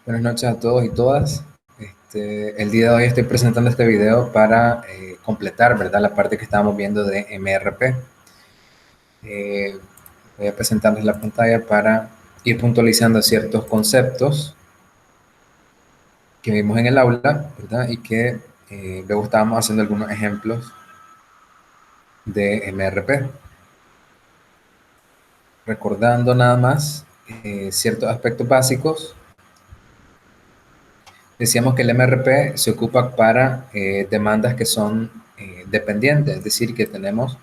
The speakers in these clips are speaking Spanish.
Buenas noches a todos y todas. El día de hoy estoy presentando este video para completar, ¿verdad?, la parte que estábamos viendo de MRP. Voy a presentarles la pantalla para ir puntualizando ciertos conceptos que vimos en el aula, ¿verdad?, y que luego estábamos haciendo algunos ejemplos de MRP. Recordando nada más ciertos aspectos básicos. Decíamos que el MRP se ocupa para demandas que son dependientes, es decir, que tenemos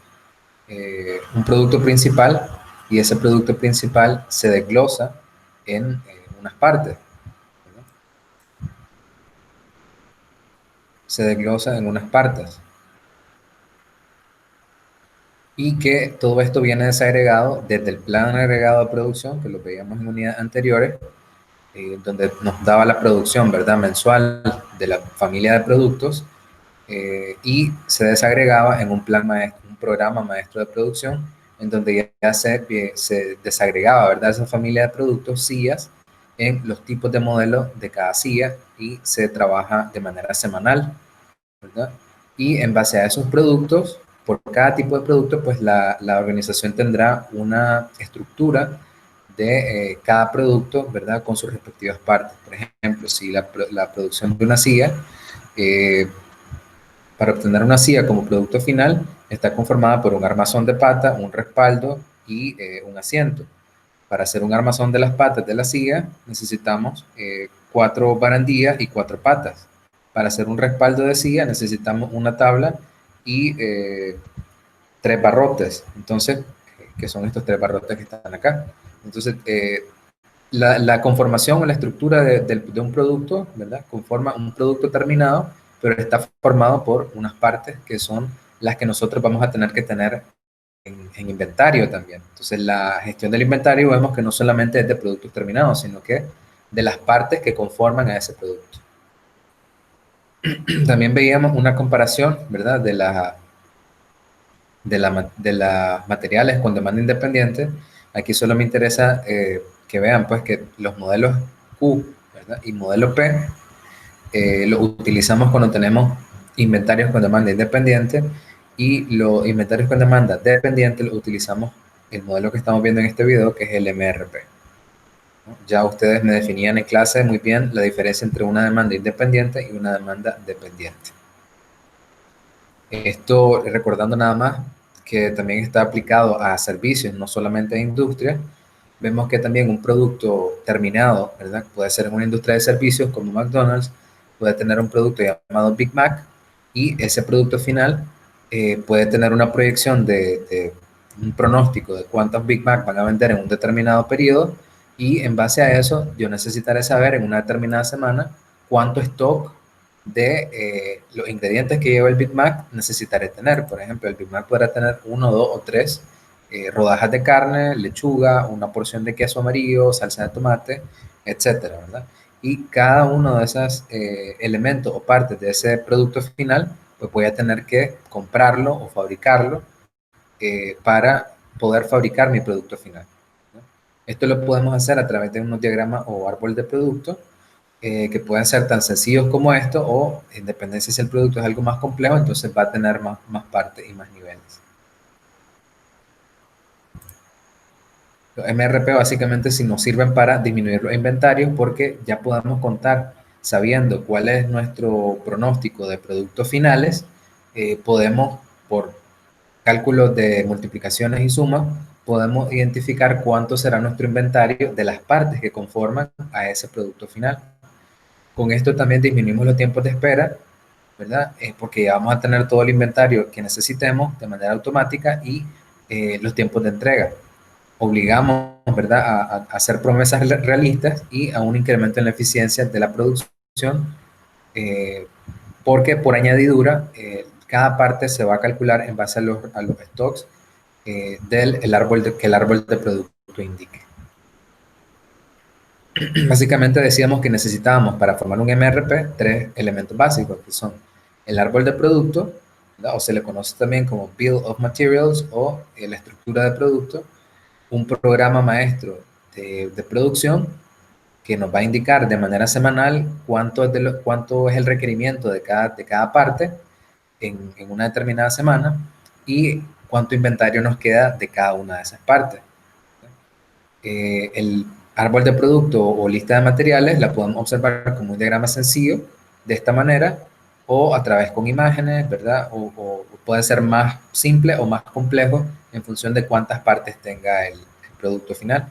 un producto principal y ese producto principal se desglosa en unas partes, ¿verdad? Se desglosa en unas partes. Y que todo esto viene desagregado desde el plan agregado de producción, que lo veíamos en unidades anteriores, donde nos daba la producción, ¿verdad?, mensual de la familia de productos, y se desagregaba en un plan maestro, un programa maestro de producción, en donde ya se desagregaba, ¿verdad?, esa familia de productos, sillas, en los tipos de modelos de cada silla y se trabaja de manera semanal, ¿verdad? Y en base a esos productos, por cada tipo de producto, pues la organización tendrá una estructura de cada producto, ¿verdad?, con sus respectivas partes. Por ejemplo, si la producción de una silla, para obtener una silla como producto final, está conformada por un armazón de pata, un respaldo y un asiento. Para hacer un armazón de las patas de la silla, necesitamos 4 barandillas y 4 patas. Para hacer un respaldo de silla, necesitamos una tabla y 3 barrotes. Entonces, que son estos 3 barrotes que están acá. Entonces, la conformación o la estructura de un producto, ¿verdad?, conforma un producto terminado, pero está formado por unas partes que son las que nosotros vamos a tener que tener en inventario también. Entonces, la gestión del inventario vemos que no solamente es de productos terminados, sino que de las partes que conforman a ese producto. También veíamos una comparación, ¿verdad?, de las materiales con demanda independiente. Aquí solo me interesa que vean pues que los modelos Q, ¿verdad?, y modelo P los utilizamos cuando tenemos inventarios con demanda independiente, y los inventarios con demanda dependiente los utilizamos el modelo que estamos viendo en este video, que es el MRP. Ya ustedes me definían en clase muy bien la diferencia entre una demanda independiente y una demanda dependiente. Esto recordando nada más que también está aplicado a servicios, no solamente a industria. Vemos que también un producto terminado, ¿verdad?, puede ser en una industria de servicios como McDonald's, puede tener un producto llamado Big Mac, y ese producto final puede tener una proyección de un pronóstico de cuántos Big Mac van a vender en un determinado periodo, y en base a eso yo necesitaré saber en una determinada semana cuánto stock de los ingredientes que lleva el Big Mac necesitaré tener. Por ejemplo, el Big Mac podrá tener 1, 2 o 3 rodajas de carne, lechuga, una porción de queso amarillo, salsa de tomate, etcétera, ¿verdad? Y cada uno de esos elementos o partes de ese producto final, pues voy a tener que comprarlo o fabricarlo para poder fabricar mi producto final, ¿no? Esto lo podemos hacer a través de unos diagramas o árbol de producto, que pueden ser tan sencillos como esto, o en dependencia si el producto es algo más complejo, entonces va a tener más partes y más niveles. Los MRP básicamente sí nos sirven para disminuir los inventarios, porque ya podemos contar, sabiendo cuál es nuestro pronóstico de productos finales, podemos, por cálculos de multiplicaciones y sumas, podemos identificar cuánto será nuestro inventario de las partes que conforman a ese producto final. Con esto también disminuimos los tiempos de espera, ¿verdad? Porque ya vamos a tener todo el inventario que necesitemos de manera automática, y los tiempos de entrega. Obligamos, ¿verdad?, a hacer promesas realistas y a un incremento en la eficiencia de la producción, porque por añadidura cada parte se va a calcular en base a los stocks del árbol que el árbol de producto indique. Básicamente decíamos que necesitábamos para formar un MRP 3 elementos básicos, que son el árbol de producto, ¿verdad?, o se le conoce también como Bill of Materials, o la estructura de producto, un programa maestro de producción, que nos va a indicar de manera semanal cuánto es el requerimiento de cada parte en una determinada semana y cuánto inventario nos queda de cada una de esas partes. El árbol de producto o lista de materiales la podemos observar como un diagrama sencillo de esta manera o a través con imágenes, ¿verdad? O puede ser más simple o más complejo en función de cuántas partes tenga el producto final.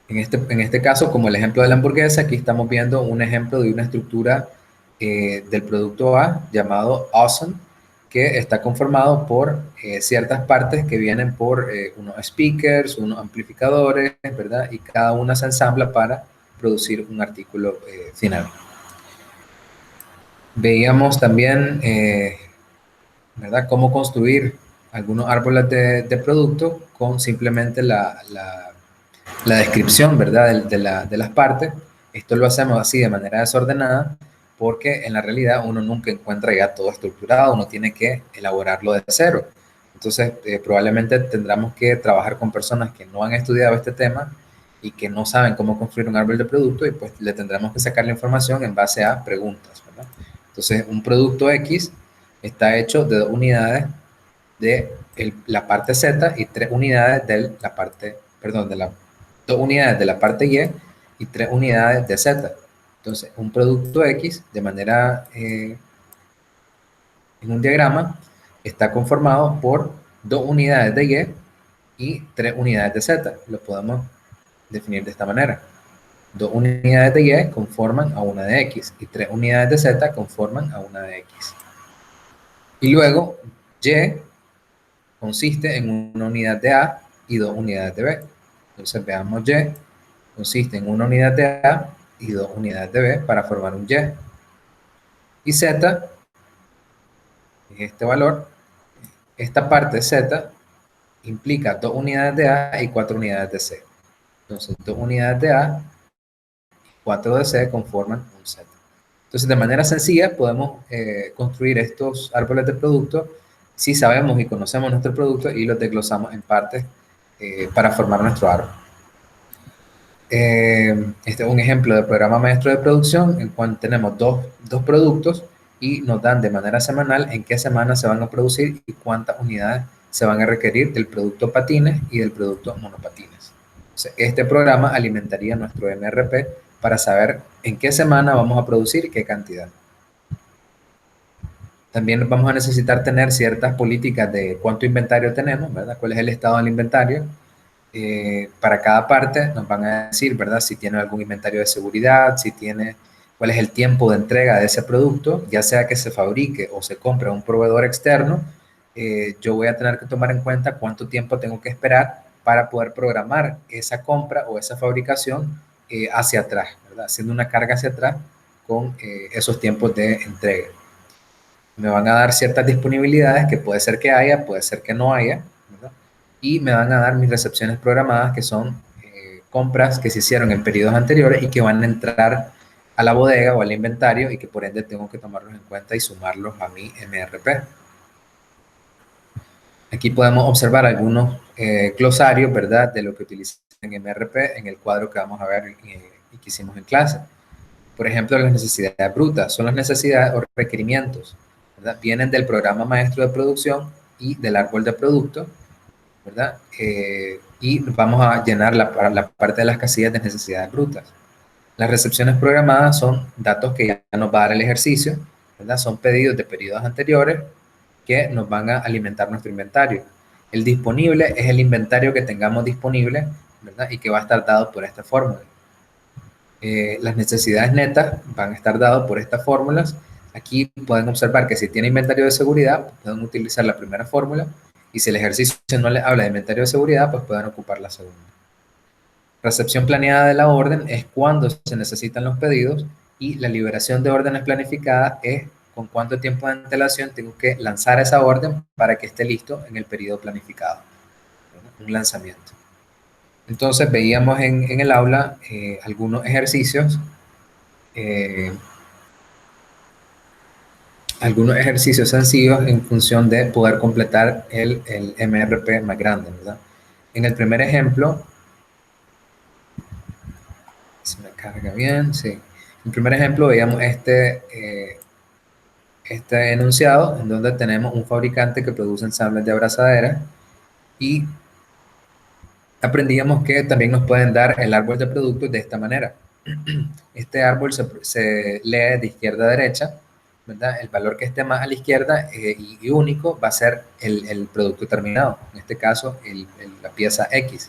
En este caso, como el ejemplo de la hamburguesa, aquí estamos viendo un ejemplo de una estructura del producto A llamado Awesome, que está conformado por ciertas partes que vienen por unos speakers, unos amplificadores, ¿verdad? Y cada una se ensambla para producir un artículo final. Veíamos también, ¿verdad?, cómo construir algunos árboles de producto con simplemente la descripción, ¿verdad?, de las partes. Esto lo hacemos así de manera desordenada porque en la realidad uno nunca encuentra ya todo estructurado, uno tiene que elaborarlo de cero. Entonces, probablemente tendremos que trabajar con personas que no han estudiado este tema y que no saben cómo construir un árbol de producto y pues le tendremos que sacar la información en base a preguntas, ¿verdad? Entonces, un producto X está hecho de 2 unidades de la parte Z y 3 unidades de la parte, perdón, de la 2 unidades de la parte Y y 3 unidades de Z. Entonces, un producto X de manera en un diagrama está conformado por 2 unidades de Y y 3 unidades de Z. Lo podemos definir de esta manera. 2 unidades de Y conforman a una de X y 3 unidades de Z conforman a una de X. Y luego, Y consiste en una unidad de A y 2 unidades de B. Entonces veamos Y consiste en una unidad de A y 2 unidades de B para formar un Y. Y Z es este valor. Esta parte Z implica 2 unidades de A y 4 unidades de C. Entonces 2 unidades de A y 4 de C conforman un Z. Entonces de manera sencilla podemos construir estos árboles de producto si sabemos y conocemos nuestro producto y los desglosamos en partes para formar nuestro árbol. Este es un ejemplo de programa maestro de producción en cual tenemos dos productos y nos dan de manera semanal en qué semana se van a producir y cuántas unidades se van a requerir del producto patines y del producto monopatines. Entonces, este programa alimentaría nuestro MRP para saber en qué semana vamos a producir y qué cantidad. También vamos a necesitar tener ciertas políticas de cuánto inventario tenemos, ¿verdad? ¿Cuál es el estado del inventario? Para cada parte nos van a decir, ¿verdad?, si tiene algún inventario de seguridad, si tiene, cuál es el tiempo de entrega de ese producto, ya sea que se fabrique o se compre a un proveedor externo. Yo voy a tener que tomar en cuenta cuánto tiempo tengo que esperar para poder programar esa compra o esa fabricación hacia atrás, ¿verdad?, haciendo una carga hacia atrás con esos tiempos de entrega. Me van a dar ciertas disponibilidades que puede ser que haya, puede ser que no haya, ¿verdad?, y me van a dar mis recepciones programadas, que son compras que se hicieron en periodos anteriores y que van a entrar a la bodega o al inventario y que por ende tengo que tomarlos en cuenta y sumarlos a mi MRP. Aquí podemos observar algunos glosarios, ¿verdad?, de lo que utilizan en MRP en el cuadro que vamos a ver y que hicimos en clase. Por ejemplo, las necesidades brutas son las necesidades o requerimientos, ¿verdad?, vienen del programa maestro de producción y del árbol de producto, ¿verdad? Y vamos a llenar la parte de las casillas de necesidades brutas. Las recepciones programadas son datos que ya nos va a dar el ejercicio, ¿verdad? Son pedidos de periodos anteriores que nos van a alimentar nuestro inventario. El disponible es el inventario que tengamos disponible, ¿verdad?, y que va a estar dado por esta fórmula. Las necesidades netas van a estar dadas por estas fórmulas. Aquí pueden observar que si tiene inventario de seguridad, pueden utilizar la primera fórmula, y si el ejercicio no les habla de inventario de seguridad, pues pueden ocupar la segunda. Recepción planeada de la orden es cuando se necesitan los pedidos, y la liberación de órdenes planificadas es con cuánto tiempo de antelación tengo que lanzar esa orden para que esté listo en el periodo planificado. Un lanzamiento. Entonces veíamos en el aula algunos ejercicios sencillos en función de poder completar el MRP más grande, ¿verdad? En el primer ejemplo Carga bien, sí. En el primer ejemplo veíamos este enunciado en donde tenemos un fabricante que produce ensambles de abrazadera y aprendíamos que también nos pueden dar el árbol de productos de esta manera. Este árbol se lee de izquierda a derecha, ¿verdad? El valor que esté más a la izquierda y único va a ser el producto terminado, en este caso la pieza X.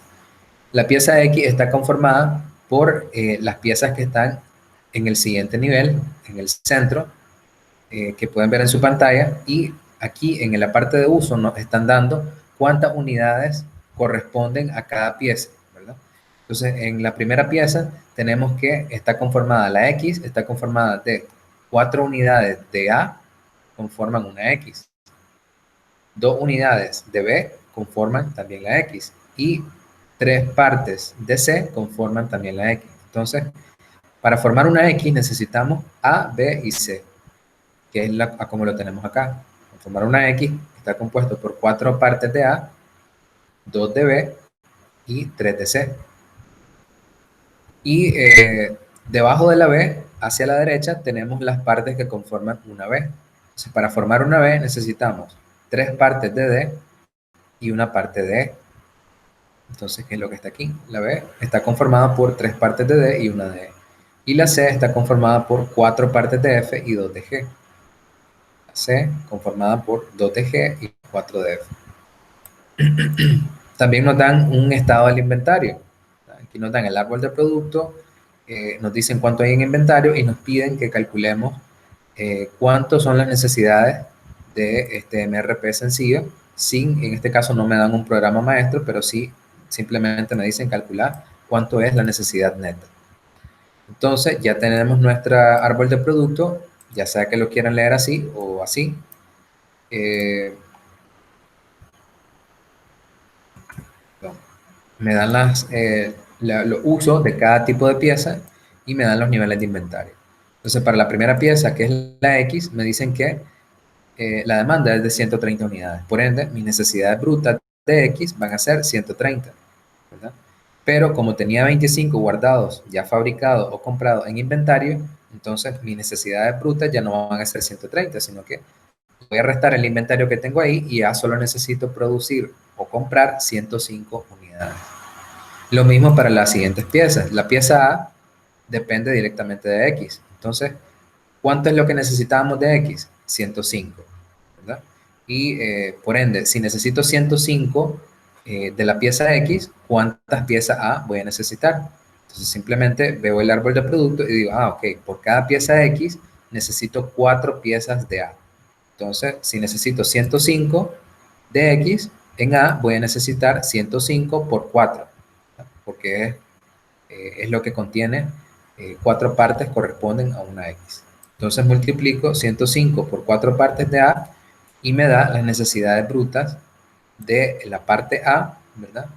La pieza X está conformada por las piezas que están en el siguiente nivel, en el centro, que pueden ver en su pantalla, y aquí en la parte de uso nos están dando cuántas unidades corresponden a cada pieza, ¿verdad? Entonces, en la primera pieza tenemos que está conformada la X, está conformada de 4 unidades de A, conforman una X. 2 unidades de B conforman también la X. Y 3 partes de C conforman también la X. Entonces, para formar una X necesitamos A, B y C, que es como lo tenemos acá. Para formar una X está compuesto por 4 partes de A, 2 de B y 3 de C. Y debajo de la B, hacia la derecha, tenemos las partes que conforman una B. Entonces, para formar una B necesitamos 3 partes de D y una parte de E. Entonces, ¿qué es lo que está aquí? La B está conformada por 3 partes de D y una de E. Y la C está conformada por 4 partes de F y 2 de G. La C conformada por 2 de G y 4 de F. También nos dan un estado del inventario. Aquí nos dan el árbol de producto, nos dicen cuánto hay en inventario y nos piden que calculemos cuánto son las necesidades de este MRP sencillo. En este caso no me dan un programa maestro, pero sí simplemente me dicen calcular cuánto es la necesidad neta. Entonces ya tenemos nuestro árbol de producto, ya sea que lo quieran leer así o así. Me dan los usos de cada tipo de pieza y me dan los niveles de inventario. Entonces, para la primera pieza, que es la X, me dicen que la demanda es de 130 unidades. Por ende, mis necesidades brutas de X van a ser 130, ¿verdad? Pero como tenía 25 guardados, ya fabricados o comprados en inventario, entonces mis necesidades brutas ya no van a ser 130, sino que voy a restar el inventario que tengo ahí y ya solo necesito producir o comprar 105 unidades. Lo mismo para las siguientes piezas. La pieza A depende directamente de X. Entonces, ¿cuánto es lo que necesitábamos de X? 105, ¿verdad? Y por ende, si necesito 105 de la pieza X, ¿cuántas piezas A voy a necesitar? Entonces, simplemente veo el árbol de producto y digo, ok, por cada pieza X necesito 4 piezas de A. Entonces, si necesito 105 de X, en A voy a necesitar 105 por 4, porque es lo que contiene 4 partes corresponden a una X. Entonces multiplico 105 por 4 partes de A y me da las necesidades brutas de la parte A, ¿verdad?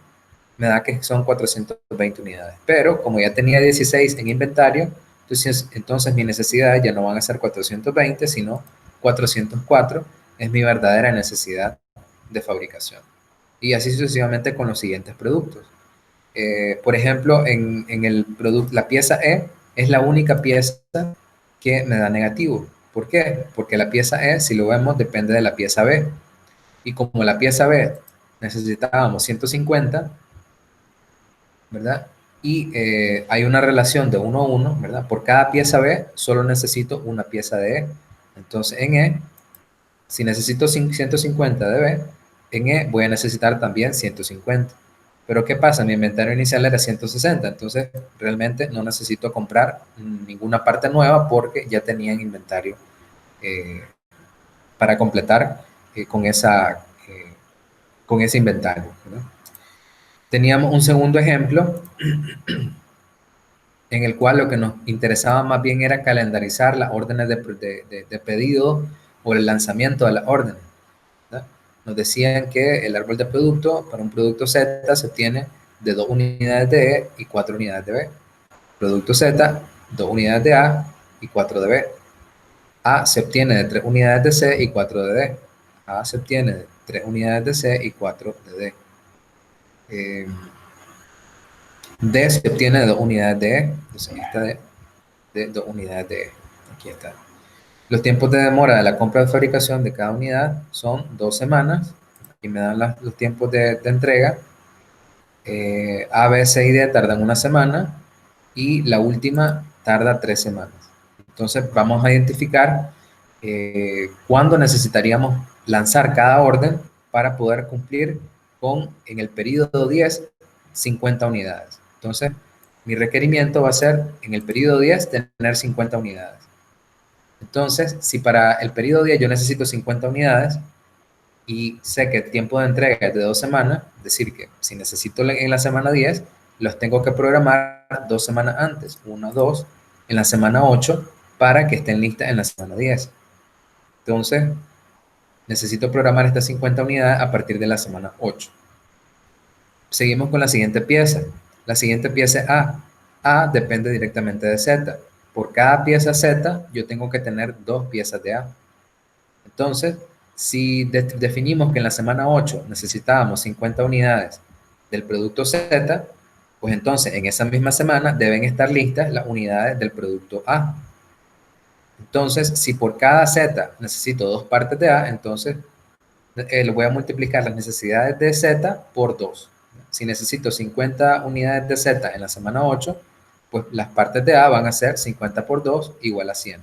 Me da que son 420 unidades. Pero como ya tenía 16 en inventario, entonces mis necesidades ya no van a ser 420, sino 404 es mi verdadera necesidad de fabricación. Y así sucesivamente con los siguientes productos. Por ejemplo, en el producto, la pieza E es la única pieza que me da negativo. ¿Por qué? Porque la pieza E, si lo vemos, depende de la pieza B. Y como la pieza B necesitábamos 150, ¿verdad? Y hay una relación de 1 a 1, ¿verdad? Por cada pieza B solo necesito una pieza de E. Entonces en E, si necesito 150 de B, en E voy a necesitar también 150. Pero ¿qué pasa? Mi inventario inicial era 160, entonces realmente no necesito comprar ninguna parte nueva porque ya tenía en inventario para completar con ese inventario, ¿no? Teníamos un segundo ejemplo en el cual lo que nos interesaba más bien era calendarizar las órdenes de pedido o el lanzamiento de las órdenes, ¿verdad? Nos decían que el árbol de producto para un producto Z se obtiene de 2 unidades de E y 4 unidades de B. Producto Z, 2 unidades de A y 4 de B. A se obtiene de 3 unidades de C y 4 de D. A se obtiene de 3 unidades de C y 4 de D. D se obtiene de 2 unidades de E. Entonces, esta de 2 unidades de E. Aquí está. Los tiempos de demora de la compra de fabricación de cada unidad son 2 semanas. Aquí me dan los tiempos de entrega. A, B, C y D tardan 1 semana y la última tarda 3 semanas. Entonces vamos a identificar cuándo necesitaríamos lanzar cada orden para poder cumplir con, en el periodo 10, 50 unidades. Entonces, mi requerimiento va a ser en el periodo 10 tener 50 unidades. Entonces, si para el periodo 10 yo necesito 50 unidades, y sé que el tiempo de entrega es de 2 semanas, es decir, que si necesito en la semana 10, los tengo que programar 2 semanas antes, 1, 2, en la semana 8, para que estén listas en la semana 10. Entonces, necesito programar estas 50 unidades a partir de la semana 8. Seguimos con la siguiente pieza. La siguiente pieza es A. A depende directamente de Z. Por cada pieza Z, yo tengo que tener 2 piezas de A. Entonces, si definimos que en la semana 8 necesitábamos 50 unidades del producto Z, pues entonces en esa misma semana deben estar listas las unidades del producto A. Entonces, si por cada Z necesito 2 partes de A, entonces le voy a multiplicar las necesidades de Z por 2. Si necesito 50 unidades de Z en la semana 8, pues las partes de A van a ser 50 por 2 igual a 100.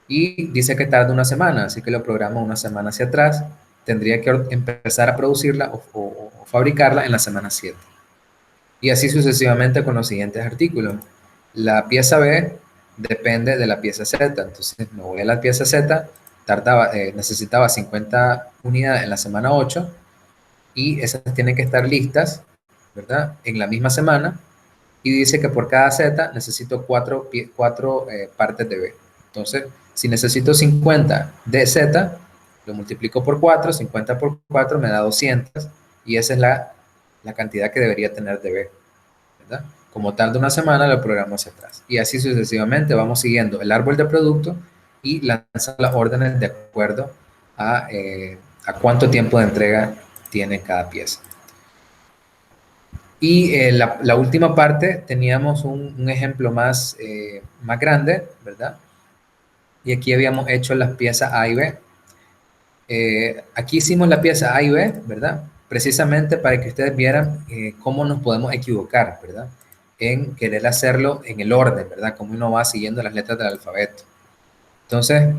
Y dice que tarda 1 semana, así que lo programo 1 semana hacia atrás. Tendría que empezar a producirla o fabricarla en la semana 7. Y así sucesivamente con los siguientes artículos. La pieza B depende de la pieza Z. Entonces me voy a la pieza Z, necesitaba 50 unidades en la semana 8 y esas tienen que estar listas, ¿verdad? En la misma semana. Y dice que por cada Z necesito 4 partes de B. Entonces, si necesito 50 de Z, lo multiplico por 4, 50 por 4 me da 200 y esa es la cantidad que debería tener de B, ¿verdad? Como tarda 1 semana, lo programo hacia atrás. Y así sucesivamente vamos siguiendo el árbol de producto y lanzando las órdenes de acuerdo a cuánto tiempo de entrega tiene cada pieza. Y la última parte teníamos un ejemplo más grande, ¿verdad? Y aquí habíamos hecho las piezas A y B. Aquí hicimos la pieza A y B, ¿verdad? Precisamente para que ustedes vieran cómo nos podemos equivocar, ¿verdad? En querer hacerlo en el orden, ¿verdad? Cómo uno va siguiendo las letras del alfabeto. Entonces,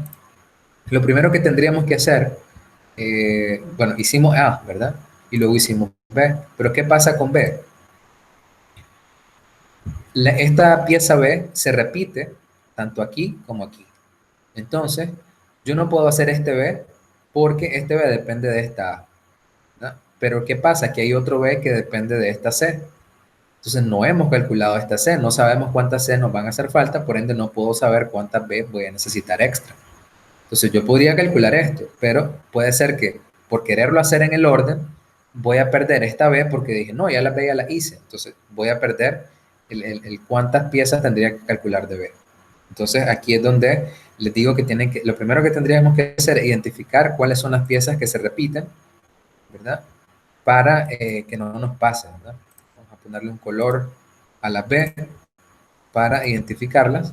lo primero que tendríamos que hacer, bueno, hicimos A, ¿verdad? Y luego hicimos B. Pero ¿qué pasa con B? Esta pieza B se repite tanto aquí como aquí. Entonces, yo no puedo hacer este B porque este B depende de esta A, ¿verdad? Pero ¿qué pasa? Que hay otro B que depende de esta C. Entonces, no hemos calculado esta C, no sabemos cuántas C nos van a hacer falta, por ende no puedo saber cuántas B voy a necesitar extra. Entonces, yo podría calcular esto, pero puede ser que por quererlo hacer en el orden, voy a perder esta B porque dije, no, ya la B ya la hice. Entonces, voy a perder el cuántas piezas tendría que calcular de B. Entonces, aquí es donde les digo que lo primero que tendríamos que hacer es identificar cuáles son las piezas que se repiten, ¿verdad? Para que no nos pase, ¿verdad? Vamos a ponerle un color a la B para identificarlas.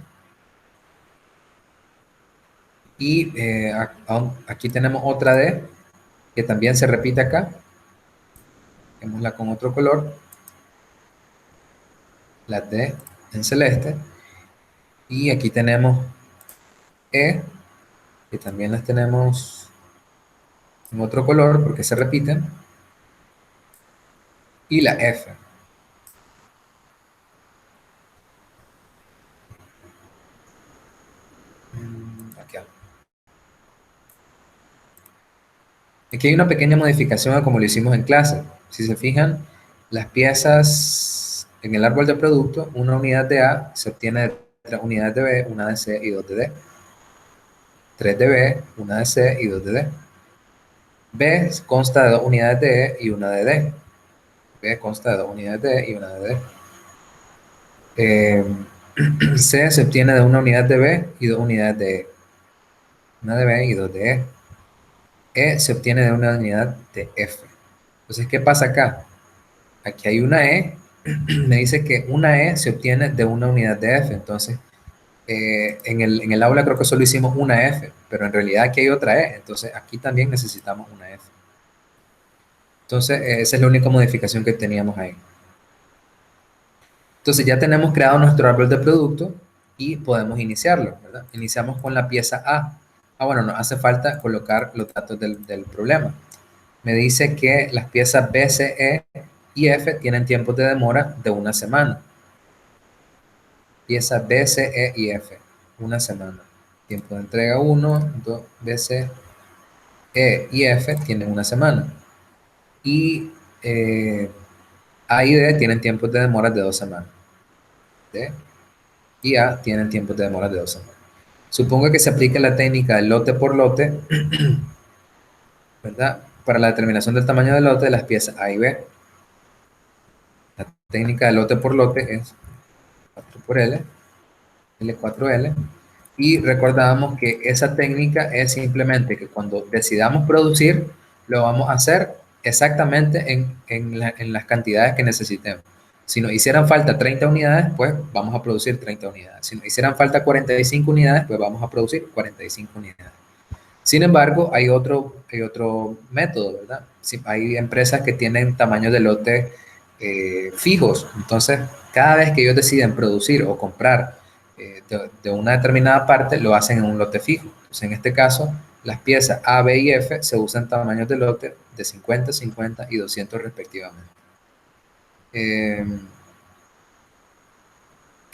Y aquí tenemos otra D que también se repite acá. Démosla con otro color. La D en celeste. Y aquí tenemos E, que también las tenemos en otro color porque se repiten. Y la F. Aquí. Aquí hay una pequeña modificación a como lo hicimos en clase. Si se fijan, las piezas en el árbol de producto, una unidad de A se obtiene de 3 unidades de B, una de C y 2 de D. 3 de B, una de C y 2 de D. B consta de 2 unidades de E y una de D. B consta de 2 unidades de E y una de D. C se obtiene de una unidad de B y 2 unidades de E. Una de B y 2 de E. E se obtiene de una unidad de F. Entonces, ¿qué pasa acá? Aquí hay una E me dice que una E se obtiene de una unidad de F. Entonces, en el aula creo que solo hicimos una F, pero en realidad aquí hay otra E. Entonces, aquí también necesitamos una F. Entonces, esa es la única modificación que teníamos ahí. Entonces, ya tenemos creado nuestro árbol de producto y podemos iniciarlo, ¿verdad? Iniciamos con la pieza A. Bueno, nos hace falta colocar los datos del problema. Me dice que las piezas B, C, E y F tienen tiempos de demora de una semana. Piezas B, C, E y F, una semana. Tiempo de entrega 1, 2, B, C, E y F tienen una semana. Y A y D tienen tiempos de demora de 2 semanas. D y A tienen tiempos de demora de 2 semanas. Supongo que se aplique la técnica de lote por lote, ¿verdad? Para la determinación del tamaño del lote de las piezas A y B. La técnica de lote por lote es 4 por L, L4L. Y recordábamos que esa técnica es simplemente que cuando decidamos producir, lo vamos a hacer exactamente en las cantidades que necesitemos. Si nos hicieran falta 30 unidades, pues vamos a producir 30 unidades. Si nos hicieran falta 45 unidades, pues vamos a producir 45 unidades. Sin embargo, hay otro método, ¿verdad? Hay empresas que tienen tamaños de lote fijos. Entonces, cada vez que ellos deciden producir o comprar de una determinada parte, lo hacen en un lote fijo. Entonces, en este caso, las piezas A, B y F se usan tamaños de lote de 50, 50 y 200 respectivamente.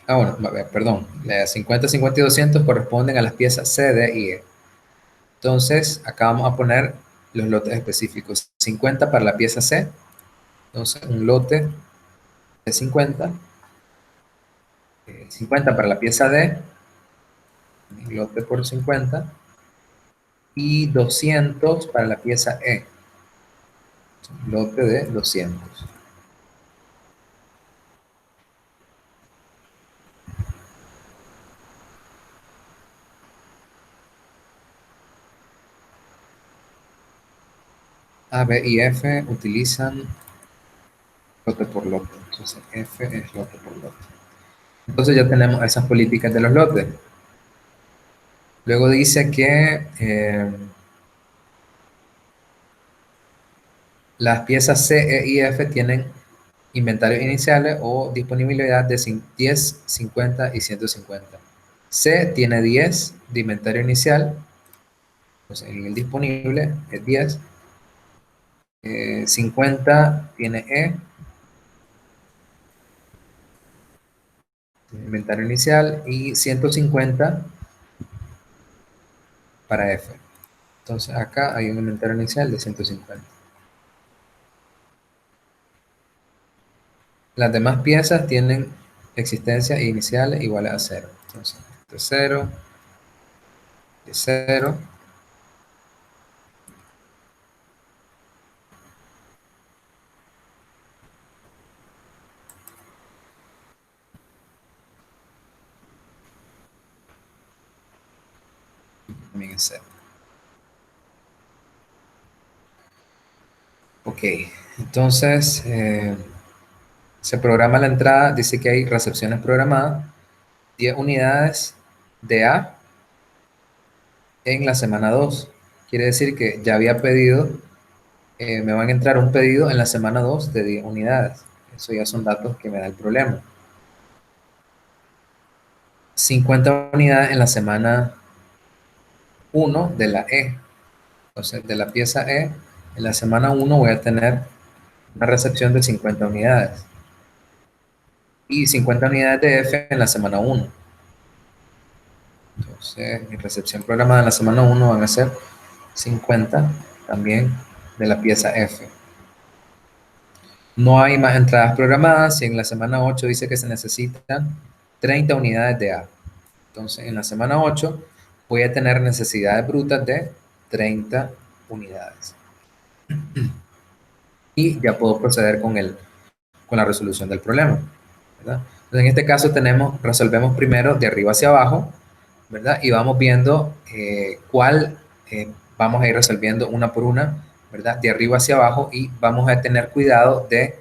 Bueno, perdón, las 50, 50 y 200 corresponden a las piezas C, D y E. Entonces, acá vamos a poner los lotes específicos. 50 para la pieza C. Entonces, un lote de 50. 50 para la pieza D. Un lote por 50. Y 200 para la pieza E. Lote de 200. A, B y F utilizan lote por lote. Entonces, F es lote por lote. Entonces ya tenemos esas políticas de los lotes. Luego dice que las piezas C, E y F tienen inventarios iniciales o disponibilidad de 10, 50 y 150. C tiene 10 de inventario inicial, entonces el disponible es 10. 50 tiene E, inventario inicial, y 150 para F. Entonces acá hay un inventario inicial de 150. Las demás piezas tienen existencias iniciales iguales a 0. Entonces, esto es 0, es 0. También es 0. Ok, entonces se programa la entrada, dice que hay recepciones programadas, 10 unidades de A en la semana 2. Quiere decir que ya había pedido, me van a entrar un pedido en la semana 2 de 10 unidades. Eso ya son datos que me da el problema. 50 unidades en la semana 1 de la E. Entonces, de la pieza E, en la semana 1 voy a tener una recepción de 50 unidades. Y 50 unidades de F en la semana 1. Entonces, mi recepción programada en la semana 1 van a ser 50 también de la pieza F. No hay más entradas programadas y en la semana 8 dice que se necesitan 30 unidades de A. Entonces, en la semana 8 voy a tener necesidades brutas de 30 unidades. Y ya puedo proceder con la resolución del problema, ¿verdad? Entonces, en este caso resolvemos primero de arriba hacia abajo, ¿verdad? Y vamos viendo cuál vamos a ir resolviendo una por una, ¿verdad? De arriba hacia abajo, y vamos a tener cuidado de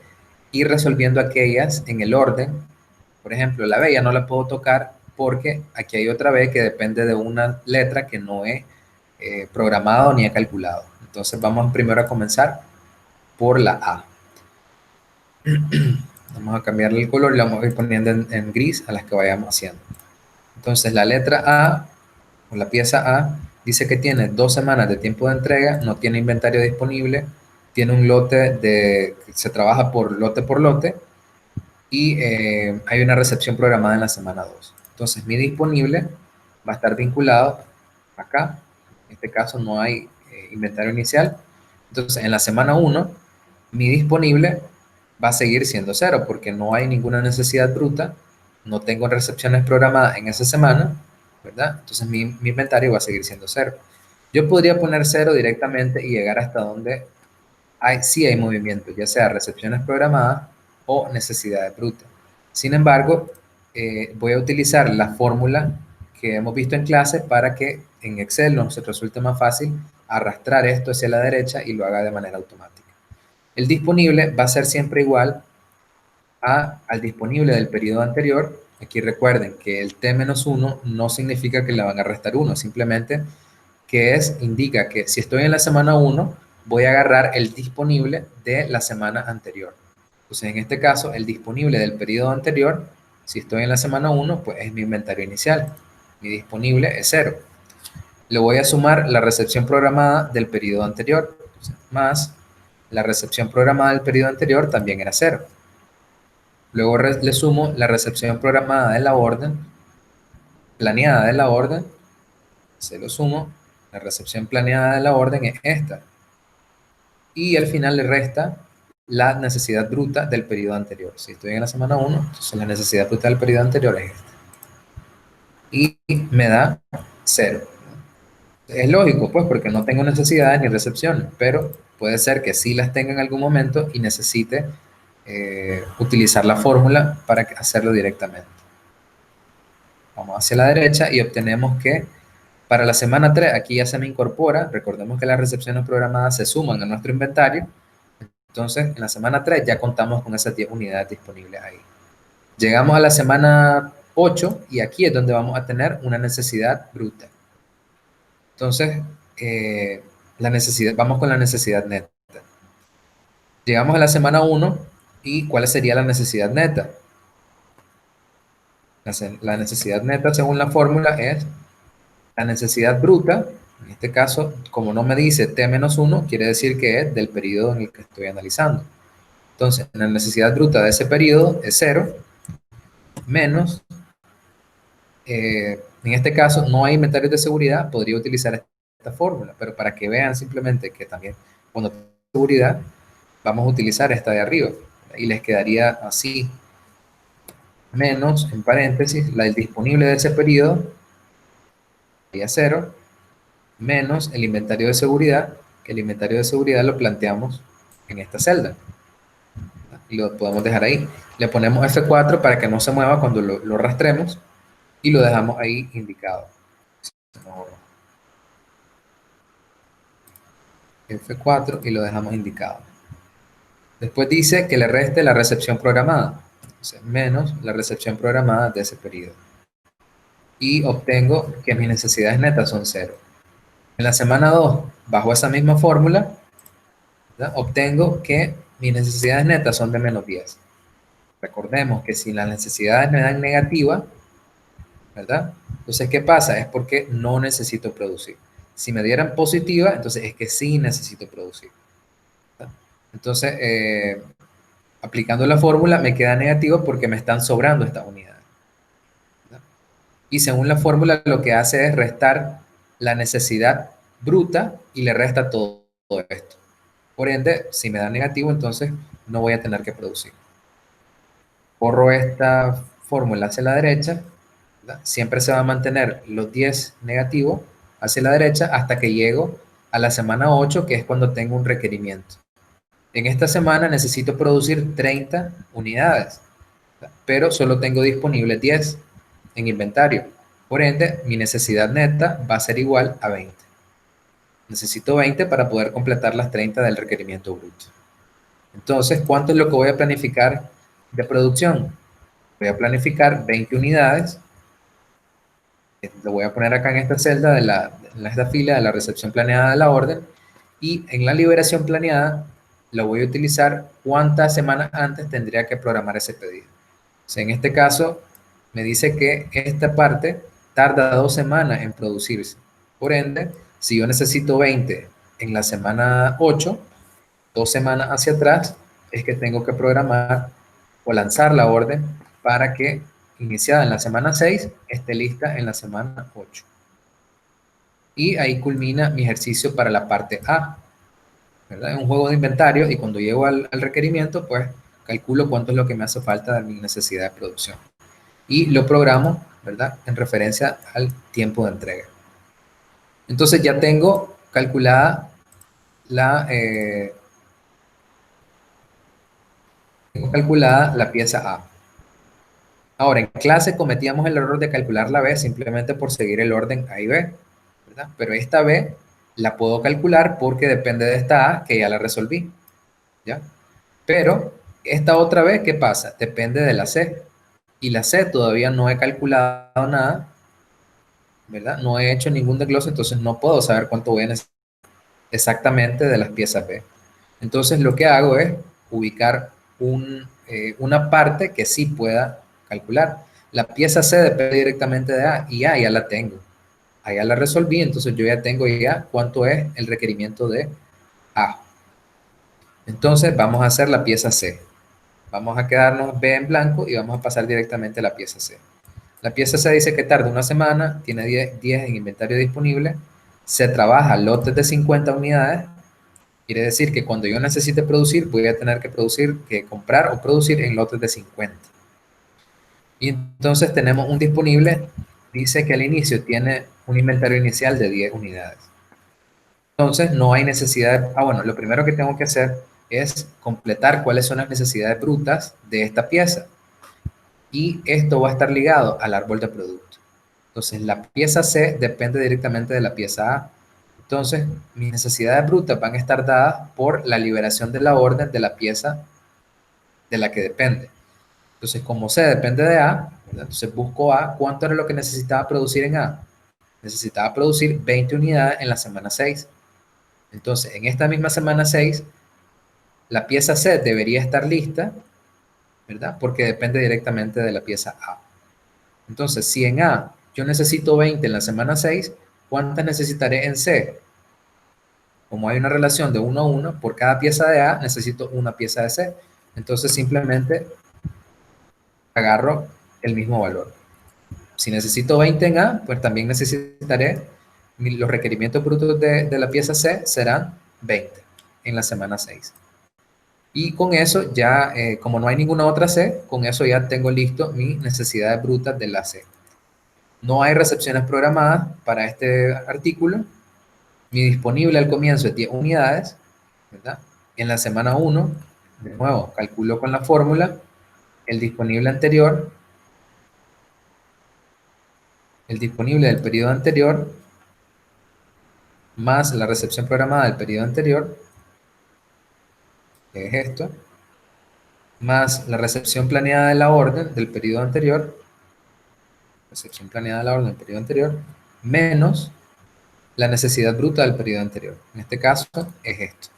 y resolviendo aquellas en el orden. Por ejemplo, la B ya no la puedo tocar porque aquí hay otra B que depende de una letra que no he programado ni he calculado. Entonces vamos primero a comenzar por la A. Vamos a cambiarle el color y la vamos a ir poniendo en gris a las que vayamos haciendo. Entonces la letra A, o la pieza A, dice que tiene 2 semanas de tiempo de entrega, no tiene inventario disponible, tiene un lote se trabaja por lote y hay una recepción programada en la semana 2. Entonces mi disponible va a estar vinculado acá. En este caso no hay inventario inicial. Entonces en la semana 1 mi disponible va a seguir siendo 0 porque no hay ninguna necesidad bruta, no tengo recepciones programadas en esa semana, ¿verdad? Entonces mi inventario va a seguir siendo 0. Yo podría poner 0 directamente y llegar hasta donde sí hay movimiento, ya sea recepciones programadas o necesidades brutas. Sin embargo, voy a utilizar la fórmula que hemos visto en clase para que en Excel nos resulte más fácil arrastrar esto hacia la derecha y lo haga de manera automática. El disponible va a ser siempre igual al disponible del periodo anterior. Aquí recuerden que el T-1 no significa que le van a restar 1, simplemente que indica que si estoy en la semana 1, voy a agarrar el disponible de la semana anterior. Entonces, en este caso, el disponible del periodo anterior, si estoy en la semana 1, pues es mi inventario inicial. Mi disponible es 0. Le voy a sumar la recepción programada del periodo anterior, entonces, más la recepción programada del periodo anterior también era 0. Luego le sumo la recepción programada de la orden, planeada de la orden, se lo sumo, la recepción planeada de la orden es esta. Y al final le resta la necesidad bruta del periodo anterior. Si estoy en la semana 1, entonces la necesidad bruta del periodo anterior es esta. Y me da 0. Es lógico, pues, porque no tengo necesidades ni recepciones, pero puede ser que sí las tenga en algún momento y necesite utilizar la fórmula para hacerlo directamente. Vamos hacia la derecha y obtenemos que para la semana 3, aquí ya se me incorpora, recordemos que las recepciones programadas se suman a nuestro inventario, entonces en la semana 3 ya contamos con esas 10 unidades disponibles ahí. Llegamos a la semana 8 y aquí es donde vamos a tener una necesidad bruta. Entonces, vamos con la necesidad neta. Llegamos a la semana 1 y ¿cuál sería la necesidad neta? La necesidad neta, según la fórmula, es la necesidad bruta. En este caso, como no me dice T-1, quiere decir que es del periodo en el que estoy analizando. Entonces, la necesidad bruta de ese periodo es 0, menos, en este caso no hay inventarios de seguridad, podría utilizar esta fórmula, pero para que vean simplemente que también cuando tengo seguridad, vamos a utilizar esta de arriba, y les quedaría así, menos, en paréntesis, la del disponible de ese periodo, sería 0, menos el inventario de seguridad, que el inventario de seguridad lo planteamos en esta celda. Y lo podemos dejar ahí. Le ponemos F4 para que no se mueva cuando lo rastremos y lo dejamos ahí indicado. F4 y lo dejamos indicado. Después dice que le reste la recepción programada, entonces, menos la recepción programada de ese periodo. Y obtengo que mis necesidades netas son 0. En la semana 2, bajo esa misma fórmula, ¿verdad?, obtengo que mis necesidades netas son de menos 10. Recordemos que si las necesidades me dan negativa, ¿verdad? Entonces, ¿qué pasa? Es porque no necesito producir. Si me dieran positiva, entonces es que sí necesito producir, ¿verdad? Entonces, aplicando la fórmula, me queda negativo porque me están sobrando estas unidades, ¿verdad? Y según la fórmula, lo que hace es restar la necesidad bruta y le resta todo esto. Por ende, si me da negativo, entonces no voy a tener que producir. Borro esta fórmula hacia la derecha, ¿verdad? Siempre se va a mantener los 10 negativos hacia la derecha hasta que llego a la semana 8, que es cuando tengo un requerimiento. En esta semana necesito producir 30 unidades, ¿verdad?, pero solo tengo disponibles 10 en inventario. Por ende, mi necesidad neta va a ser igual a 20. Necesito 20 para poder completar las 30 del requerimiento bruto. Entonces, ¿cuánto es lo que voy a planificar de producción? Voy a planificar 20 unidades. Lo voy a poner acá en esta celda, en esta fila de la recepción planeada de la orden. Y en la liberación planeada, lo voy a utilizar cuántas semanas antes tendría que programar ese pedido. O sea, en este caso, me dice que esta parte tarda 2 semanas en producirse. Por ende, si yo necesito 20 en la semana 8, 2 semanas hacia atrás, es que tengo que programar o lanzar la orden para que, iniciada en la semana 6, esté lista en la semana 8. Y ahí culmina mi ejercicio para la parte A, ¿verdad? Es un juego de inventario y cuando llego al requerimiento, pues calculo cuánto es lo que me hace falta de mi necesidad de producción. Y lo programo, ¿verdad? En referencia al tiempo de entrega. Entonces ya la, tengo calculada la pieza A. Ahora, en clase cometíamos el error de calcular la B simplemente por seguir el orden A y B, ¿verdad? Pero esta B la puedo calcular porque depende de esta A que ya la resolví, ¿ya? Pero esta otra B, ¿qué pasa? Depende de la C. Y la C todavía no he calculado nada, ¿verdad? No he hecho ningún desglose, entonces no puedo saber cuánto voy a necesitar exactamente de las piezas B. Entonces lo que hago es ubicar una parte que sí pueda calcular. La pieza C depende directamente de A y A ya la tengo. A ya la resolví, entonces yo ya tengo ya cuánto es el requerimiento de A. Entonces vamos a hacer la pieza C. Vamos a quedarnos B en blanco y vamos a pasar directamente a la pieza C. La pieza C dice que tarda una semana, tiene 10 en inventario disponible, se trabaja lotes de 50 unidades. Quiere decir que cuando yo necesite producir, voy a tener que comprar o producir en lotes de 50. Y entonces tenemos un disponible, dice que al inicio tiene un inventario inicial de 10 unidades. Entonces no hay necesidad, bueno, lo primero que tengo que hacer es completar cuáles son las necesidades brutas de esta pieza. Y esto va a estar ligado al árbol de producto. Entonces la pieza C depende directamente de la pieza A. Entonces, mis necesidades brutas van a estar dadas por la liberación de la orden de la pieza de la que depende. Entonces, como C depende de A, ¿verdad? Entonces busco A, ¿cuánto era lo que necesitaba producir en A? Necesitaba producir 20 unidades en la semana 6. Entonces, en esta misma semana 6, la pieza C debería estar lista, ¿verdad? Porque depende directamente de la pieza A. Entonces, si en A yo necesito 20 en la semana 6, ¿cuántas necesitaré en C? Como hay una relación de 1 a 1, por cada pieza de A necesito una pieza de C. Entonces simplemente agarro el mismo valor. Si necesito 20 en A, pues también necesitaré, los requerimientos brutos de la pieza C serán 20 en la semana 6. Y con eso ya, como no hay ninguna otra C, con eso ya tengo listo mis necesidades brutas de la C. No hay recepciones programadas para este artículo. Mi disponible al comienzo es 10 unidades, ¿verdad? En la semana 1, de nuevo, calculo con la fórmula el disponible anterior, el disponible del periodo anterior, más la recepción programada del periodo anterior, que es esto, más la recepción planeada de la orden del periodo anterior, recepción planeada de la orden del periodo anterior, menos la necesidad bruta del periodo anterior. En este caso es esto.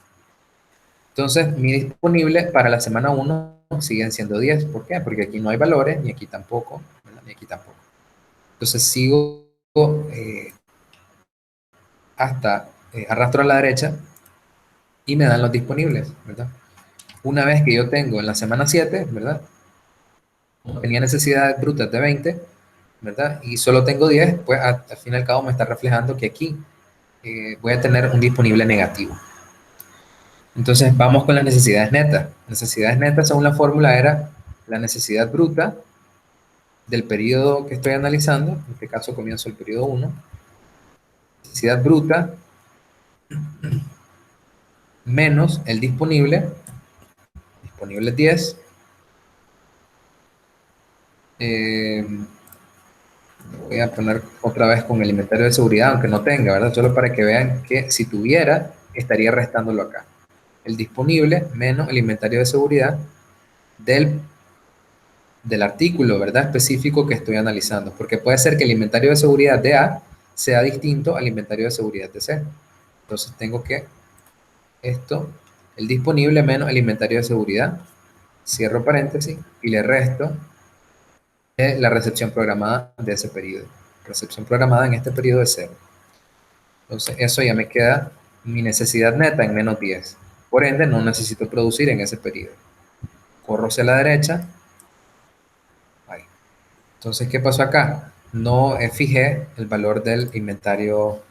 Entonces, mi disponible para la semana 1 siguen siendo 10. ¿Por qué? Porque aquí no hay valores, ni aquí tampoco, ¿verdad? Ni aquí tampoco. Entonces, sigo hasta arrastro a la derecha y me dan los disponibles, ¿verdad? Una vez que yo tengo en la semana 7, ¿verdad? Tenía necesidades brutas de 20, ¿verdad? Y solo tengo 10, pues al fin y al cabo me está reflejando que aquí voy a tener un disponible negativo. Entonces vamos con las necesidades netas. Necesidades netas según la fórmula era la necesidad bruta del periodo que estoy analizando, en este caso comienzo el periodo 1, necesidad bruta menos el disponible, disponible 10, voy a poner otra vez con el inventario de seguridad, aunque no tenga, ¿verdad? Solo para que vean que si tuviera, estaría restándolo acá. el disponible menos el inventario de seguridad del artículo, ¿verdad? Específico que estoy analizando, porque puede ser que el inventario de seguridad de A sea distinto al inventario de seguridad de C. Entonces tengo que esto, el disponible menos el inventario de seguridad, cierro paréntesis y le resto la recepción programada de ese periodo. Recepción programada en este periodo es 0. Entonces eso ya me queda mi necesidad neta en menos 10. Por ende, no necesito producir en ese periodo. Corro hacia la derecha. Ahí. Entonces, ¿qué pasó acá? No fijé el valor del inventario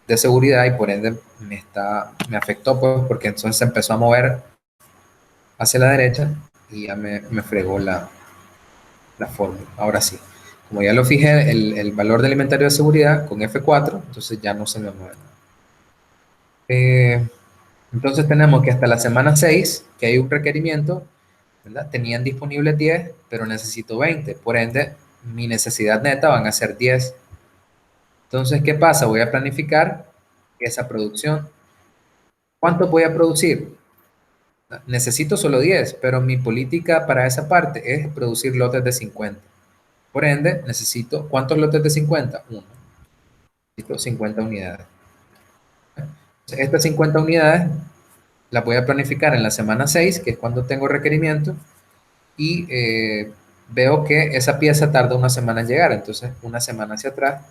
de seguridad y por ende me afectó, pues, porque entonces se empezó a mover hacia la derecha y ya me fregó la fórmula. Ahora sí, como ya lo fijé, el valor del inventario de seguridad con F4, entonces ya no se me mueve. Entonces tenemos que hasta la semana 6, que hay un requerimiento, ¿verdad? Tenían disponibles 10, pero necesito 20. Por ende, mi necesidad neta van a ser 10. Entonces, ¿qué pasa? Voy a planificar esa producción. ¿Cuánto voy a producir? Necesito solo 10, pero mi política para esa parte es producir lotes de 50. Por ende, necesito, ¿cuántos lotes de 50? Uno. Necesito 50 unidades. Entonces, estas 50 unidades las voy a planificar en la semana 6, que es cuando tengo requerimiento, y veo que esa pieza tarda una semana en llegar, entonces una semana hacia atrás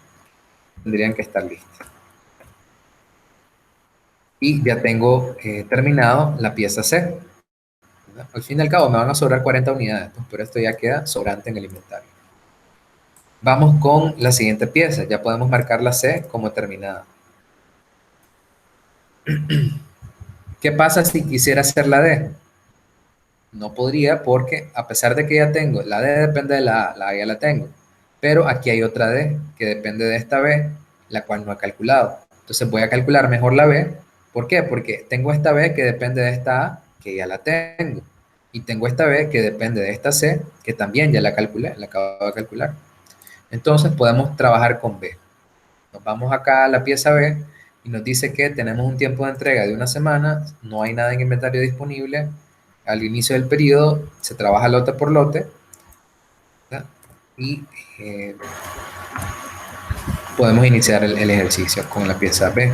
tendrían que estar listas. Y ya tengo terminado la pieza C. ¿Verdad? Al fin y al cabo me van a sobrar 40 unidades, pues, pero esto ya queda sobrante en el inventario. Vamos con la siguiente pieza, ya podemos marcar la C como terminada. ¿Qué pasa si quisiera hacer la D? No podría porque a pesar de que ya tengo, la D depende de la A ya la tengo, pero aquí hay otra D que depende de esta B, la cual no he calculado. Entonces voy a calcular mejor la B. ¿Por qué? Porque tengo esta B que depende de esta A, que ya la tengo. Y tengo esta B que depende de esta C, que también ya la calculé, la acabo de calcular. Entonces podemos trabajar con B. Nos vamos acá a la pieza B y nos dice que tenemos un tiempo de entrega de una semana, no hay nada en inventario disponible. Al inicio del periodo se trabaja lote por lote, ¿verdad? Y podemos iniciar el ejercicio con la pieza B.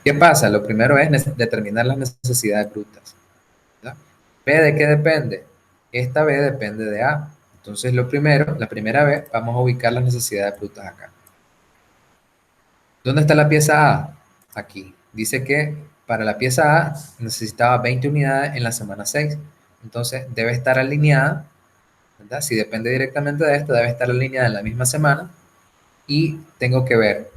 ¿Qué pasa? Lo primero es determinar las necesidades brutas, ¿verdad? ¿B de qué depende? Esta B depende de A. Entonces lo primero, la primera B, vamos a ubicar las necesidades brutas acá. ¿Dónde está la pieza A? Aquí. Dice que para la pieza A necesitaba 20 unidades en la semana 6. Entonces debe estar alineada, ¿verdad? Si depende directamente de esto, debe estar alineada en la misma semana. Y tengo que ver,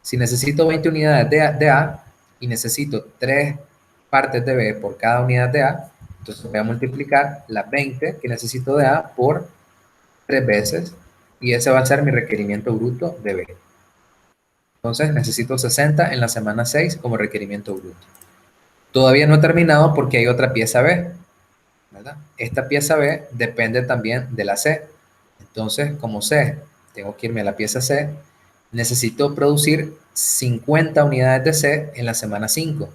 si necesito 20 unidades de A y necesito 3 partes de B por cada unidad de A, entonces voy a multiplicar las 20 que necesito de A por 3 veces y ese va a ser mi requerimiento bruto de B. Entonces necesito 60 en la semana 6 como requerimiento bruto. Todavía no he terminado porque hay otra pieza B, ¿verdad? Esta pieza B depende también de la C. Entonces, como C, tengo que irme a la pieza C, necesito producir 50 unidades de C en la semana 5.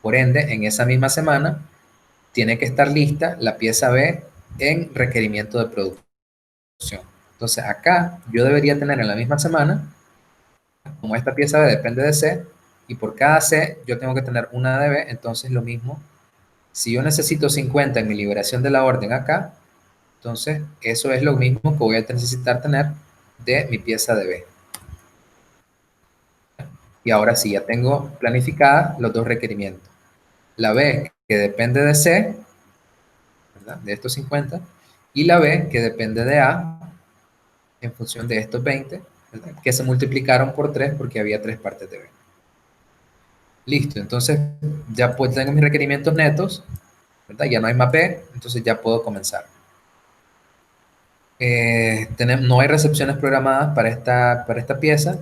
Por ende, en esa misma semana tiene que estar lista la pieza B en requerimiento de producción. Entonces, acá yo debería tener en la misma semana, como esta pieza B depende de C, y por cada C yo tengo que tener una de B, entonces lo mismo. Si yo necesito 50 en mi liberación de la orden acá, entonces eso es lo mismo que voy a necesitar tener de mi pieza de B. Y ahora sí, ya tengo planificadas los dos requerimientos. La B que depende de C, ¿verdad? De estos 50, y la B que depende de A en función de estos 20, ¿verdad? Que se multiplicaron por 3 porque había 3 partes de B. Listo, entonces ya pues tengo mis requerimientos netos, ¿verdad? Ya no hay más B, entonces ya puedo comenzar. No hay recepciones programadas para esta pieza.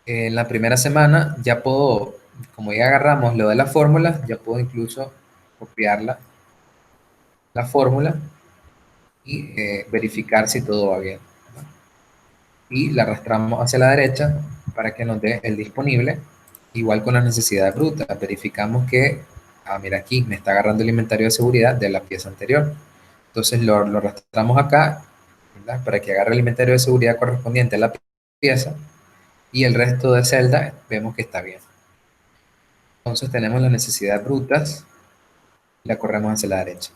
En la primera semana ya puedo, como ya agarramos lo de la fórmula, ya puedo incluso copiar la fórmula y verificar si todo va bien, ¿no? Y la arrastramos hacia la derecha para que nos dé el disponible Igual con las necesidades brutas, verificamos que, mira aquí, me está agarrando el inventario de seguridad de la pieza anterior. Entonces lo arrastramos acá, ¿verdad? Para que agarre el inventario de seguridad correspondiente a la pieza y el resto de celda vemos que está bien. Entonces tenemos las necesidades brutas y la corremos hacia la derecha.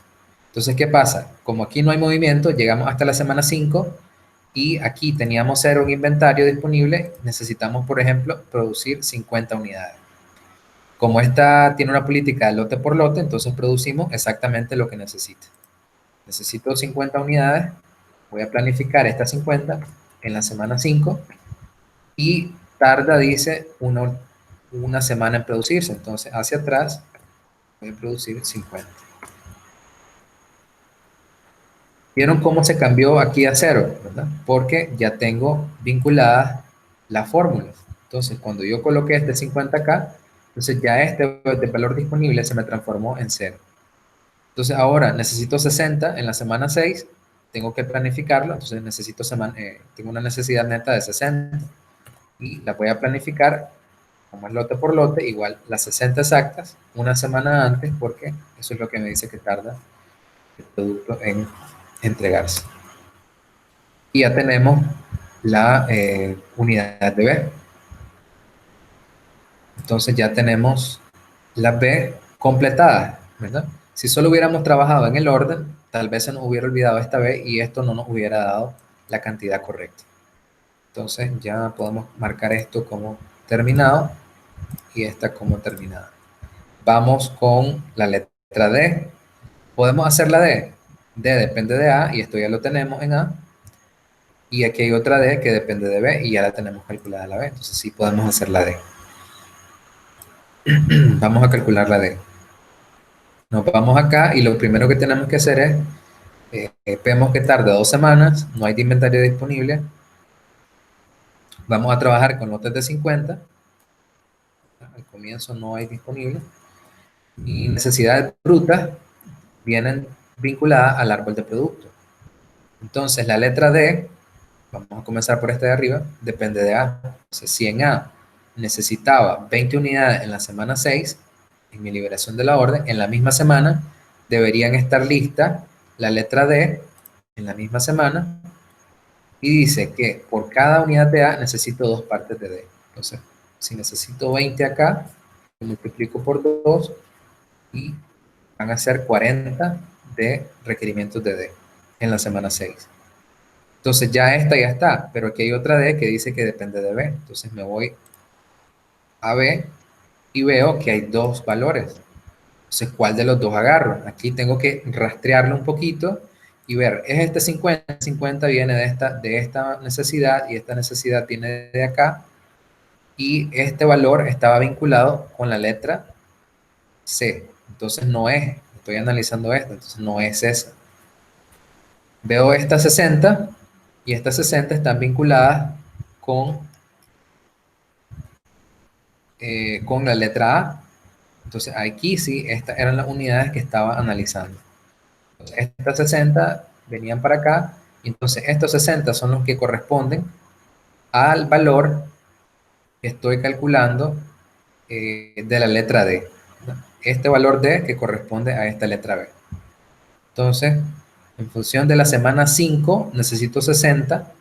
Entonces, ¿qué pasa? Como aquí no hay movimiento, llegamos hasta la semana 5 y aquí teníamos 0 en inventario disponible, necesitamos, por ejemplo, producir 50 unidades. Como esta tiene una política de lote por lote, entonces producimos exactamente lo que necesita. Necesito 50 unidades, voy a planificar estas 50 en la semana 5 y tarda, dice, una semana en producirse. Entonces, hacia atrás voy a producir 50. ¿Vieron cómo se cambió aquí a 0? ¿Verdad? Porque ya tengo vinculadas las fórmulas. Entonces, cuando yo coloqué este 50 acá, entonces ya este de valor disponible se me transformó en 0. Entonces ahora necesito 60 en la semana 6, tengo que planificarlo, entonces tengo una necesidad neta de 60 y la voy a planificar como es lote por lote, igual las 60 exactas, una semana antes, porque eso es lo que me dice que tarda el producto en entregarse. Y ya tenemos la unidad de B. Entonces ya tenemos las B completadas, ¿verdad? Si solo hubiéramos trabajado en el orden, tal vez se nos hubiera olvidado esta B y esto no nos hubiera dado la cantidad correcta. Entonces ya podemos marcar esto como terminado y esta como terminada. Vamos con la letra D. ¿Podemos hacer la D? D depende de A y esto ya lo tenemos en A. Y aquí hay otra D que depende de B y ya la tenemos calculada la B. Entonces sí podemos hacer la D. Vamos a calcular la D. Nos vamos acá y lo primero que tenemos que hacer es, vemos que tarda 2 semanas, no hay de inventario disponible. Vamos a trabajar con lotes de 50. Al comienzo no hay disponible. Y necesidades brutas vienen vinculadas al árbol de producto. Entonces la letra D, vamos a comenzar por esta de arriba, depende de A. Entonces si en A necesitaba 20 unidades en la semana 6, en mi liberación de la orden, en la misma semana deberían estar listas la letra D en la misma semana y dice que por cada unidad de A necesito 2 partes de D. Entonces, si necesito 20 acá, multiplico por 2 y van a ser 40 de requerimientos de D en la semana 6. Entonces ya esta ya está, pero aquí hay otra D que dice que depende de B. Entonces me voy a B y veo que hay 2 valores. Entonces, ¿cuál de los dos agarro? Aquí tengo que rastrearlo un poquito y ver, es este 50, 50 viene de esta necesidad y esta necesidad viene de acá y este valor estaba vinculado con la letra C. Entonces no es, estoy analizando esto, entonces no es esa. Veo esta 60 y estas 60 están vinculadas con la letra A. Entonces aquí sí, estas eran las unidades que estaba analizando. Entonces, estas 60 venían para acá, y entonces estos 60 son los que corresponden al valor que estoy calculando de la letra D. Este valor D que corresponde a esta letra B. Entonces, en función de la semana 5, necesito 60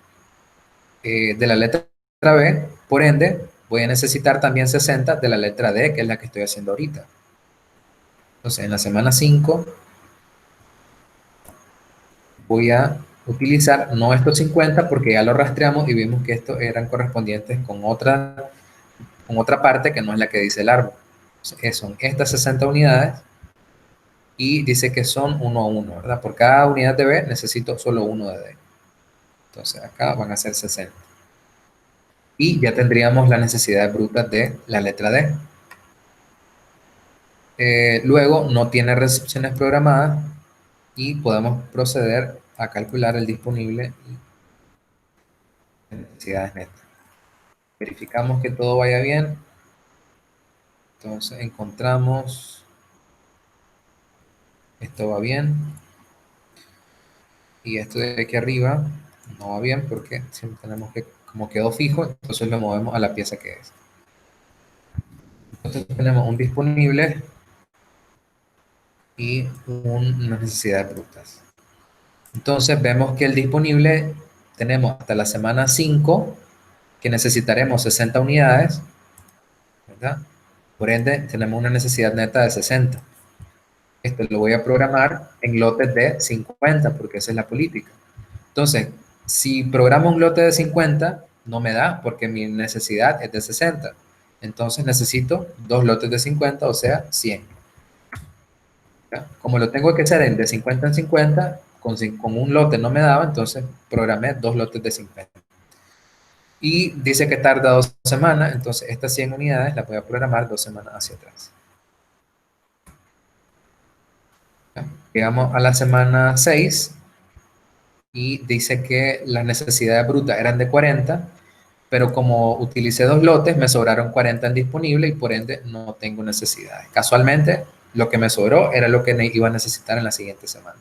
de la letra B, por ende, voy a necesitar también 60 de la letra D, que es la que estoy haciendo ahorita. Entonces, en la semana 5 voy a utilizar no estos 50 porque ya lo rastreamos y vimos que estos eran correspondientes con otra parte que no es la que dice el árbol. Son estas 60 unidades y dice que son 1 a 1, ¿verdad? Por cada unidad de B necesito solo uno de D. Entonces acá van a ser 60. Y ya tendríamos la necesidad bruta de la letra D. Luego no tiene recepciones programadas y podemos proceder a calcular el disponible y necesidades netas. Verificamos que todo vaya bien. Entonces encontramos, esto va bien. Y esto de aquí arriba no va bien porque siempre tenemos que, como quedó fijo, entonces lo movemos a la pieza que es. Entonces tenemos un disponible y unas necesidades brutas. Entonces vemos que el disponible tenemos hasta la semana 5 que necesitaremos 60 unidades, ¿verdad? Por ende, tenemos una necesidad neta de 60. Esto lo voy a programar en lotes de 50 porque esa es la política. Entonces, si programo un lote de 50, no me da porque mi necesidad es de 60. Entonces necesito dos lotes de 50, o sea, 100. ¿Ya? Como lo tengo que hacer de 50 en 50, con un lote no me daba, entonces programé dos lotes de 50. Y dice que tarda 2 semanas, entonces estas 100 unidades las voy a programar 2 semanas hacia atrás. ¿Ya? Llegamos a la semana 6 y dice que las necesidades brutas eran de 40, pero como utilicé dos lotes, me sobraron 40 en disponible y por ende no tengo necesidades. Casualmente, lo que me sobró era lo que iba a necesitar en la siguiente semana.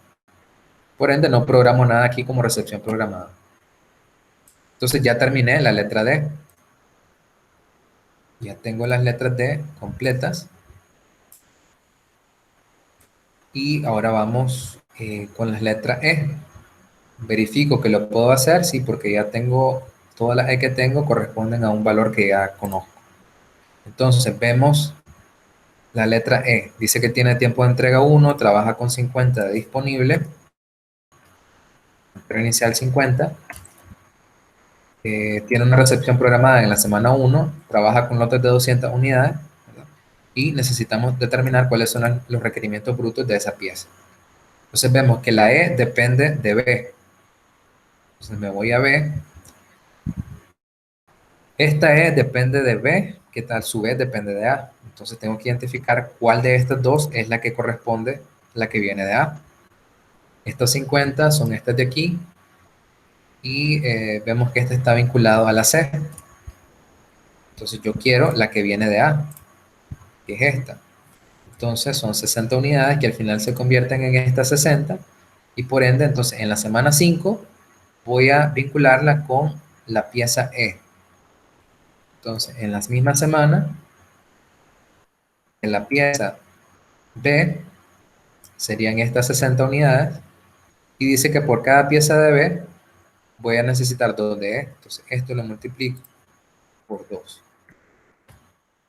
Por ende, no programo nada aquí como recepción programada. Entonces ya terminé la letra D. Ya tengo las letras D completas. Y ahora vamos con las letras E. Verifico que lo puedo hacer, sí, porque ya tengo, todas las E que tengo corresponden a un valor que ya conozco. Entonces vemos la letra E. Dice que tiene tiempo de entrega 1, trabaja con 50 de disponible. Entrega inicial 50. Tiene una recepción programada en la semana 1, trabaja con lotes de 200 unidades, ¿verdad? Y necesitamos determinar cuáles son los requerimientos brutos de esa pieza. Entonces vemos que la E depende de B. Entonces me voy a B. Esta E depende de B, que a su vez depende de A. Entonces tengo que identificar cuál de estas dos es la que corresponde, la que viene de A. Estos 50 son estas de aquí. Y vemos que este está vinculado a la C. Entonces yo quiero la que viene de A, que es esta. Entonces son 60 unidades que al final se convierten en estas 60 y por ende entonces en la semana 5 voy a vincularla con la pieza E. Entonces en la misma semana en la pieza B serían estas 60 unidades y dice que por cada pieza de B voy a necesitar 2 de E. Entonces esto lo multiplico por 2.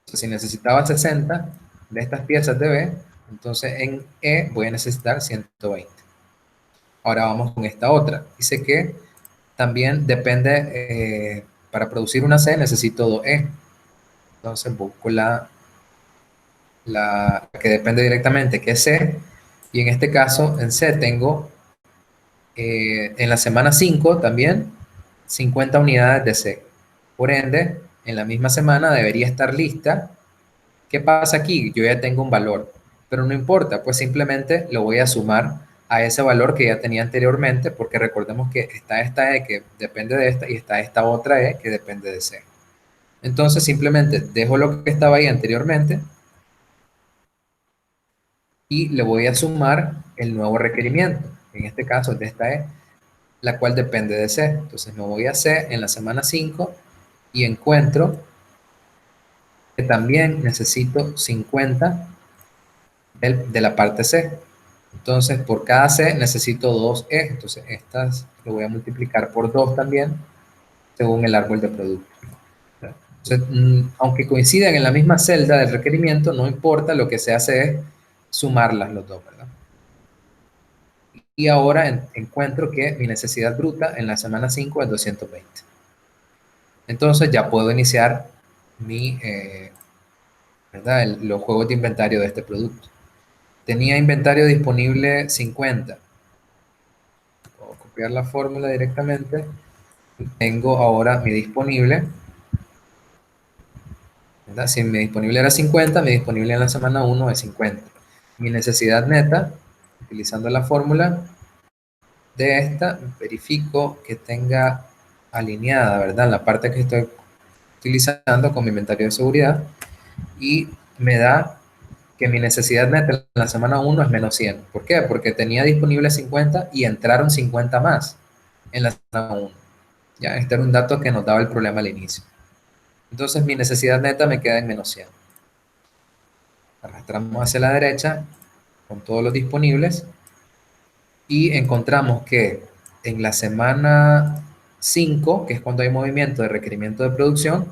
Entonces, si necesitaba 60 de estas piezas de B, entonces en E voy a necesitar 120. Ahora vamos con esta otra. Dice que también depende, para producir una C necesito 2E. Entonces busco la que depende directamente, que es C. Y en este caso, en C tengo, en la semana 5 también, 50 unidades de C. Por ende, en la misma semana debería estar lista. ¿Qué pasa aquí? Yo ya tengo un valor, pero no importa, pues simplemente lo voy a sumar a ese valor que ya tenía anteriormente, porque recordemos que está esta E que depende de esta y está esta otra E que depende de C. Entonces simplemente dejo lo que estaba ahí anteriormente y le voy a sumar el nuevo requerimiento, en este caso de esta E, la cual depende de C. Entonces me voy a C en la semana 5 y encuentro que también necesito 50 de la parte C. Entonces, por cada C necesito 2E. Entonces, estas lo voy a multiplicar por 2 también, según el árbol de producto. Entonces, aunque coincidan en la misma celda del requerimiento, no importa, lo que se hace es sumarlas los dos, ¿verdad? Y ahora encuentro que mi necesidad bruta en la semana 5 es 220. Entonces, ya puedo iniciar ¿verdad? Los juegos de inventario de este producto. Tenía inventario disponible 50. Puedo copiar la fórmula directamente. Tengo ahora mi disponible, ¿verdad? Si mi disponible era 50, mi disponible en la semana 1 es 50. Mi necesidad neta, utilizando la fórmula de esta, verifico que tenga alineada, ¿verdad? La parte que estoy utilizando con mi inventario de seguridad y me da que mi necesidad neta en la semana 1 es menos 100. ¿Por qué? Porque tenía disponible 50 y entraron 50 más en la semana 1. ¿Ya? Este era un dato que nos daba el problema al inicio. Entonces mi necesidad neta me queda en menos 100. Arrastramos hacia la derecha con todos los disponibles y encontramos que en la semana 5, que es cuando hay movimiento de requerimiento de producción,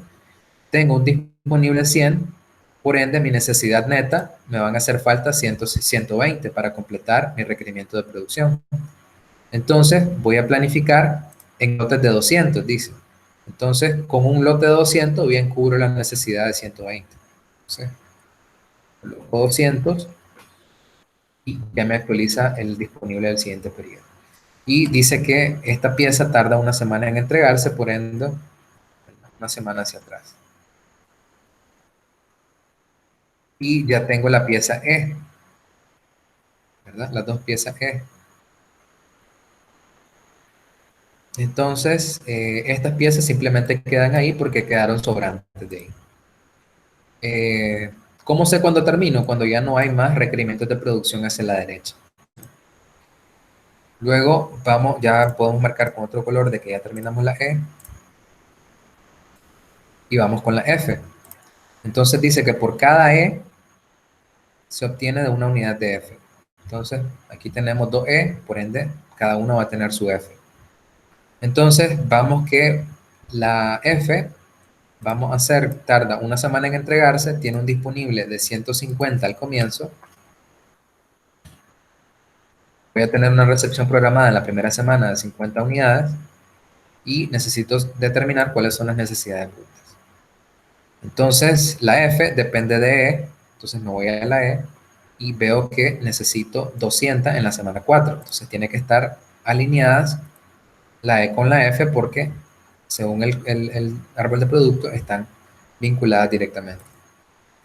tengo un disponible 100, por ende mi necesidad neta me van a hacer falta 120 para completar mi requerimiento de producción. Entonces voy a planificar en lotes de 200, dice. Entonces con un lote de 200 bien cubro la necesidad de 120. Entonces coloco 200 y ya me actualiza el disponible del siguiente periodo. Y dice que esta pieza tarda una semana en entregarse, por ende, una semana hacia atrás. Y ya tengo la pieza E, ¿verdad? Las dos piezas E. Entonces, estas piezas simplemente quedan ahí porque quedaron sobrantes de ahí. ¿Cómo sé cuándo termino? Cuando ya no hay más requerimientos de producción hacia la derecha. Luego, vamos, ya podemos marcar con otro color de que ya terminamos la E. Y vamos con la F. Entonces dice que por cada E se obtiene de una unidad de F. Entonces, aquí tenemos 2E, por ende, cada uno va a tener su F. Entonces, vamos que la F, vamos a hacer, tarda una semana en entregarse, tiene un disponible de 150 al comienzo. Voy a tener una recepción programada en la primera semana de 50 unidades y necesito determinar cuáles son las necesidades brutas. Entonces, la F depende de E, entonces me voy a la E y veo que necesito 200 en la semana 4. Entonces, tiene que estar alineadas la E con la F porque, según el árbol de producto, están vinculadas directamente.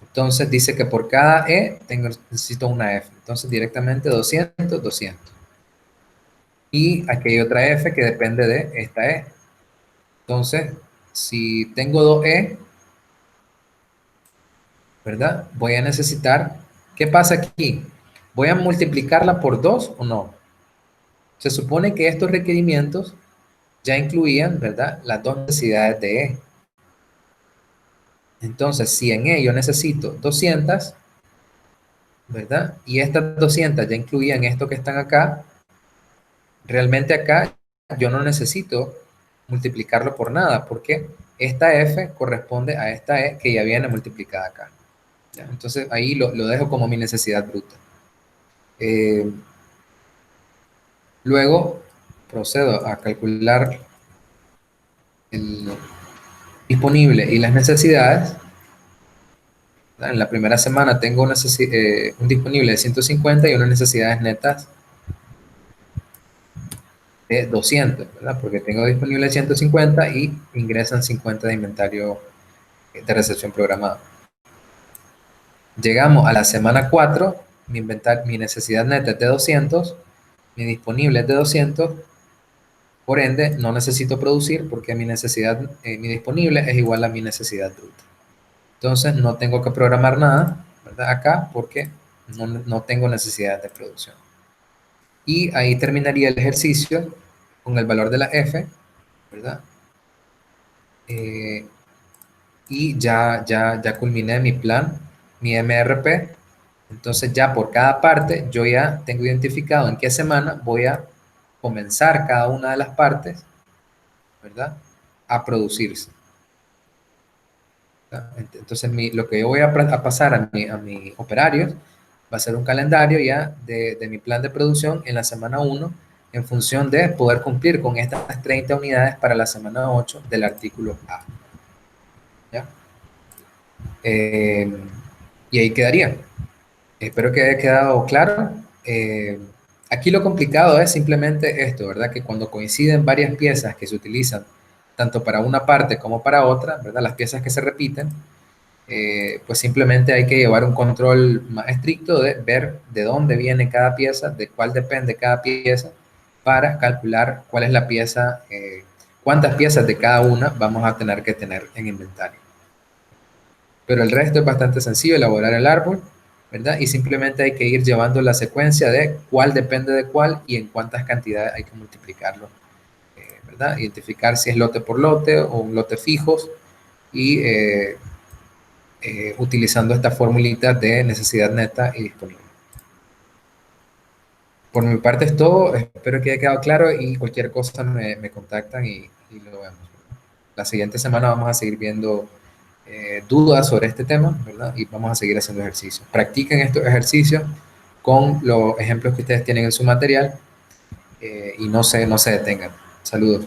Entonces, dice que por cada E necesito una F. Entonces, directamente 200, 200. Y aquí hay otra F que depende de esta E. Entonces, si tengo 2E, ¿verdad? Voy a necesitar, ¿qué pasa aquí? ¿Voy a multiplicarla por 2 o no? Se supone que estos requerimientos ya incluían, ¿verdad? Las dos necesidades de E. Entonces, si en E yo necesito 200, ¿verdad? Y estas 200 ya incluían esto que están acá, realmente acá yo no necesito multiplicarlo por nada, porque esta F corresponde a esta E que ya viene multiplicada acá. ¿Ya? Entonces, ahí lo dejo como mi necesidad bruta. Luego procedo a calcular el disponible y las necesidades. En la primera semana tengo un disponible de 150 y unas necesidades netas de 200, ¿verdad? Porque tengo disponible 150 y ingresan 50 de inventario de recepción programado. Llegamos a la semana 4, mi necesidad neta es de 200, mi disponible es de 200, por ende no necesito producir porque mi disponible es igual a mi necesidad bruta. Entonces no tengo que programar nada, ¿verdad? Acá porque no tengo necesidad de producción. Y ahí terminaría el ejercicio con el valor de la F, ¿verdad? Y ya culminé mi plan, mi MRP. Entonces ya por cada parte yo ya tengo identificado en qué semana voy a comenzar cada una de las partes, ¿verdad? A producirse. Entonces lo que yo voy a pasar a mis operarios va a ser un calendario ya de mi plan de producción en la semana 1 en función de poder cumplir con estas 30 unidades para la semana 8 del artículo A. ¿Ya? Y ahí quedaría. Espero que haya quedado claro. Aquí lo complicado es simplemente esto, ¿verdad? Que cuando coinciden varias piezas que se utilizan tanto para una parte como para otra, ¿verdad? Las piezas que se repiten, pues simplemente hay que llevar un control más estricto de ver de dónde viene cada pieza, de cuál depende cada pieza, para calcular cuál es la pieza, cuántas piezas de cada una vamos a tener que tener en inventario. Pero el resto es bastante sencillo, elaborar el árbol, ¿verdad? Y simplemente hay que ir llevando la secuencia de cuál depende de cuál y en cuántas cantidades hay que multiplicarlo, ¿verdad? Identificar si es lote por lote o un lote fijos y utilizando esta formulita de necesidad neta y disponible. Por mi parte es todo, espero que haya quedado claro y cualquier cosa me contactan y lo vemos. La siguiente semana vamos a seguir viendo dudas sobre este tema, ¿verdad? Y vamos a seguir haciendo ejercicios. Practiquen estos ejercicios con los ejemplos que ustedes tienen en su material y no se detengan. Saludos.